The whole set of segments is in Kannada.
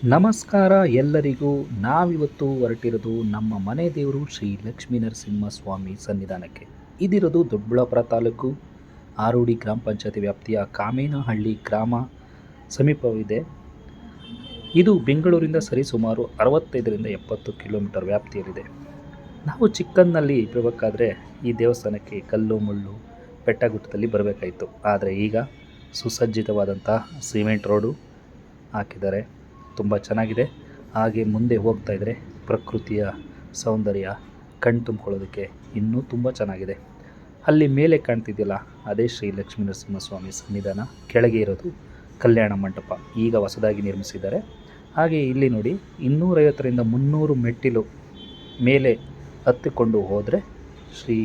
ನಮಸ್ಕಾರ ಎಲ್ಲರಿಗೂ. ನಾವಿವತ್ತು ಹೊರಟಿರೋದು ನಮ್ಮ ಮನೆ ದೇವರು ಶ್ರೀ ಲಕ್ಷ್ಮೀ ನರಸಿಂಹಸ್ವಾಮಿ ಸನ್ನಿಧಾನಕ್ಕೆ. ಇದಿರೋದು ದೊಡ್ಡಬಳ್ಳಾಪುರ ತಾಲೂಕು ಆರೋಡಿ ಗ್ರಾಮ ಪಂಚಾಯತಿ ವ್ಯಾಪ್ತಿಯ ಕಾಮೇನಹಳ್ಳಿ ಗ್ರಾಮ ಸಮೀಪವಿದೆ. ಇದು ಬೆಂಗಳೂರಿಂದ ಸರಿಸುಮಾರು 65ರಿಂದ 70 ಕಿಲೋಮೀಟರ್ ವ್ಯಾಪ್ತಿಯಲ್ಲಿದೆ. ನಾವು ಚಿಕ್ಕಂದಿನಲ್ಲಿ ಇರಬೇಕಾದ್ರೆ ಈ ದೇವಸ್ಥಾನಕ್ಕೆ ಕಲ್ಲು ಮುಳ್ಳು ಬೆಟ್ಟಗುಟ್ಟದಲ್ಲಿ ಬರಬೇಕಾಯಿತು. ಆದರೆ ಈಗ ಸುಸಜ್ಜಿತವಾದಂಥ ಸಿಮೆಂಟ್ ರೋಡು ಹಾಕಿದ್ದಾರೆ, ತುಂಬ ಚೆನ್ನಾಗಿದೆ. ಹಾಗೆ ಮುಂದೆ ಹೋಗ್ತಾ ಇದ್ದರೆ ಪ್ರಕೃತಿಯ ಸೌಂದರ್ಯ ಕಣ್ಣು ತುಂಬಿಕೊಳ್ಳೋದಕ್ಕೆ ಇನ್ನೂ ತುಂಬ ಚೆನ್ನಾಗಿದೆ. ಅಲ್ಲಿ ಮೇಲೆ ಕಾಣ್ತಿದೆಯಲ್ಲ, ಅದೇ ಶ್ರೀ ಲಕ್ಷ್ಮೀ ನರಸಿಂಹಸ್ವಾಮಿ ಸನ್ನಿಧಾನ. ಕೆಳಗೆ ಇರೋದು ಕಲ್ಯಾಣ ಮಂಟಪ, ಈಗ ಹೊಸದಾಗಿ ನಿರ್ಮಿಸಿದ್ದಾರೆ. ಹಾಗೆ ಇಲ್ಲಿ ನೋಡಿ 250ರಿಂದ 300 ಮೆಟ್ಟಿಲು ಮೇಲೆ ಹತ್ತಿಕೊಂಡು ಹೋದರೆ ಶ್ರೀ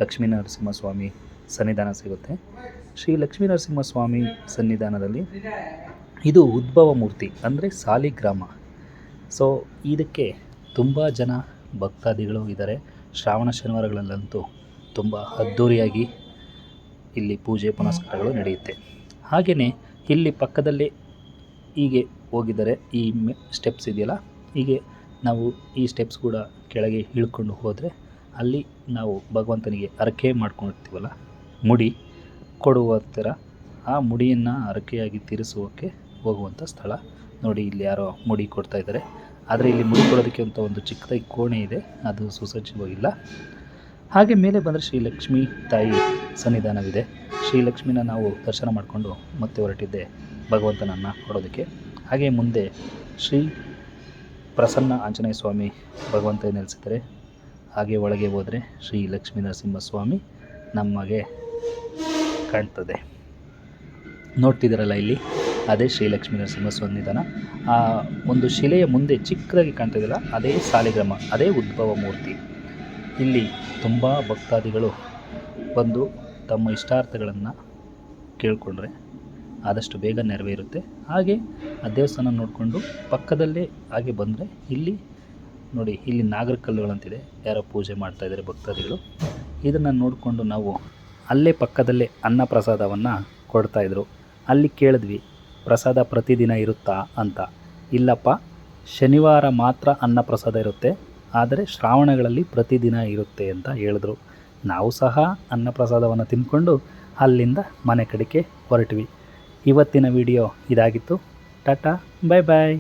ಲಕ್ಷ್ಮೀ ನರಸಿಂಹಸ್ವಾಮಿ ಸನ್ನಿಧಾನ ಸಿಗುತ್ತೆ. ಶ್ರೀ ಲಕ್ಷ್ಮೀ ನರಸಿಂಹಸ್ವಾಮಿ ಸನ್ನಿಧಾನದಲ್ಲಿ ಇದು ಉದ್ಭವ ಮೂರ್ತಿ, ಅಂದರೆ ಸಾಲಿಗ್ರಾಮ. ಸೊ ಇದಕ್ಕೆ ತುಂಬ ಜನ ಭಕ್ತಾದಿಗಳು ಇದ್ದಾರೆ. ಶ್ರಾವಣ ಶನಿವಾರಗಳಲ್ಲಂತೂ ತುಂಬ ಅದ್ಧೂರಿಯಾಗಿ ಇಲ್ಲಿ ಪೂಜೆ ಪುನಸ್ಕಾರಗಳು ನಡೆಯುತ್ತೆ. ಹಾಗೆಯೇ ಇಲ್ಲಿ ಪಕ್ಕದಲ್ಲೇ ಹೀಗೆ ಹೋಗಿದ್ದಾರೆ, ಈ ಸ್ಟೆಪ್ಸ್ ಇದೆಯಲ್ಲ, ಹೀಗೆ ನಾವು ಈ ಸ್ಟೆಪ್ಸ್ ಕೂಡ ಕೆಳಗೆ ಇಳ್ಕೊಂಡು ಹೋದರೆ ಅಲ್ಲಿ ನಾವು ಭಗವಂತನಿಗೆ ಹರಕೆ ಮಾಡ್ಕೊಂಡಿರ್ತೀವಲ್ಲ, ಮುಡಿ ಕೊಡುವ ಥರ ಆ ಮುಡಿಯನ್ನು ಹರಕೆಯಾಗಿ ತೀರಿಸೋಕ್ಕೆ ಹೋಗುವಂಥ ಸ್ಥಳ. ನೋಡಿ, ಇಲ್ಲಿ ಯಾರೋ ಮುಡಿ ಕೊಡ್ತಾ ಇದ್ದಾರೆ. ಆದರೆ ಇಲ್ಲಿ ಮುಡಿ ಕೊಡೋದಕ್ಕೆ ಅಂತ ಒಂದು ಚಿಕ್ಕದಾಗಿ ಕೋಣೆ ಇದೆ, ಅದು ಸುಸಜ್ಜಿತವಾಗಿಲ್ಲ. ಹಾಗೆ ಮೇಲೆ ಬಂದರೆ ಶ್ರೀ ಲಕ್ಷ್ಮೀ ತಾಯಿ ಸನ್ನಿಧಾನವಿದೆ. ಶ್ರೀ ಲಕ್ಷ್ಮಿನ ನಾವು ದರ್ಶನ ಮಾಡಿಕೊಂಡು ಮತ್ತೆ ಹೊರಟಿದ್ದೆ ಭಗವಂತನನ್ನು ನೋಡೋದಕ್ಕೆ. ಹಾಗೆ ಮುಂದೆ ಶ್ರೀ ಪ್ರಸನ್ನ ಆಂಜನೇಯ ಸ್ವಾಮಿ ಭಗವಂತ ನೆಲೆಸಿದ್ದಾರೆ. ಹಾಗೆ ಒಳಗೆ ಹೋದರೆ ಶ್ರೀ ಲಕ್ಷ್ಮೀ ನರಸಿಂಹಸ್ವಾಮಿ ನಮಗೆ ಕಾಣ್ತದೆ. ನೋಡ್ತಿದ್ದಾರಲ್ಲ, ಇಲ್ಲಿ ಅದೇ ಶ್ರೀ ಲಕ್ಷ್ಮೀ ನರಸಿಂಹ ಸನ್ನಿಧಾನ. ಆ ಒಂದು ಶಿಲೆಯ ಮುಂದೆ ಚಿಕ್ಕದಾಗಿ ಕಾಣ್ತಿದೆಯಲ್ಲ, ಅದೇ ಸಾಲಿಗ್ರಾಮ, ಅದೇ ಉದ್ಭವ ಮೂರ್ತಿ. ಇಲ್ಲಿ ತುಂಬ ಭಕ್ತಾದಿಗಳು ಬಂದು ತಮ್ಮ ಇಷ್ಟಾರ್ಥಗಳನ್ನು ಕೇಳಿಕೊಂಡ್ರೆ ಆದಷ್ಟು ಬೇಗ ನೆರವೇರುತ್ತೆ. ಹಾಗೆ ಆ ದೇವಸ್ಥಾನ ನೋಡಿಕೊಂಡು ಪಕ್ಕದಲ್ಲೇ ಹಾಗೆ ಬಂದರೆ ಇಲ್ಲಿ ನೋಡಿ, ಇಲ್ಲಿ ನಾಗರಕಲ್ಲುಗಳಂತಿದೆ, ಯಾರೋ ಪೂಜೆ ಮಾಡ್ತಾಯಿದ್ದಾರೆ ಭಕ್ತಾದಿಗಳು. ಇದನ್ನು ನೋಡಿಕೊಂಡು ನಾವು ಅಲ್ಲೇ ಪಕ್ಕದಲ್ಲೇ ಅನ್ನ ಪ್ರಸಾದವನ್ನು ಕೊಡ್ತಾಯಿದ್ರು. ಅಲ್ಲಿ ಕೇಳಿದ್ವಿ, ಪ್ರಸಾದ ಪ್ರತಿದಿನ ಇರುತ್ತಾ ಅಂತ. ಇಲ್ಲಪ್ಪ, ಶನಿವಾರ ಮಾತ್ರ ಅನ್ನ ಪ್ರಸಾದ ಇರುತ್ತೆ, ಆದರೆ ಶ್ರಾವಣಗಳಲ್ಲಿ ಪ್ರತಿದಿನ ಇರುತ್ತೆ ಅಂತ ಹೇಳಿದ್ರು. ನಾವು ಸಹ ಅನ್ನ ಪ್ರಸಾದವನ್ನು ತಿಂದ್ಕೊಂಡು ಅಲ್ಲಿಂದ ಮನೆ ಕಡೆಗೆ ಹೊರಟ್ವಿ. ಇವತ್ತಿನ ವಿಡಿಯೋ ಇದಾಗಿತ್ತು. ಟಾಟಾ, ಬಾಯ್ ಬಾಯ್.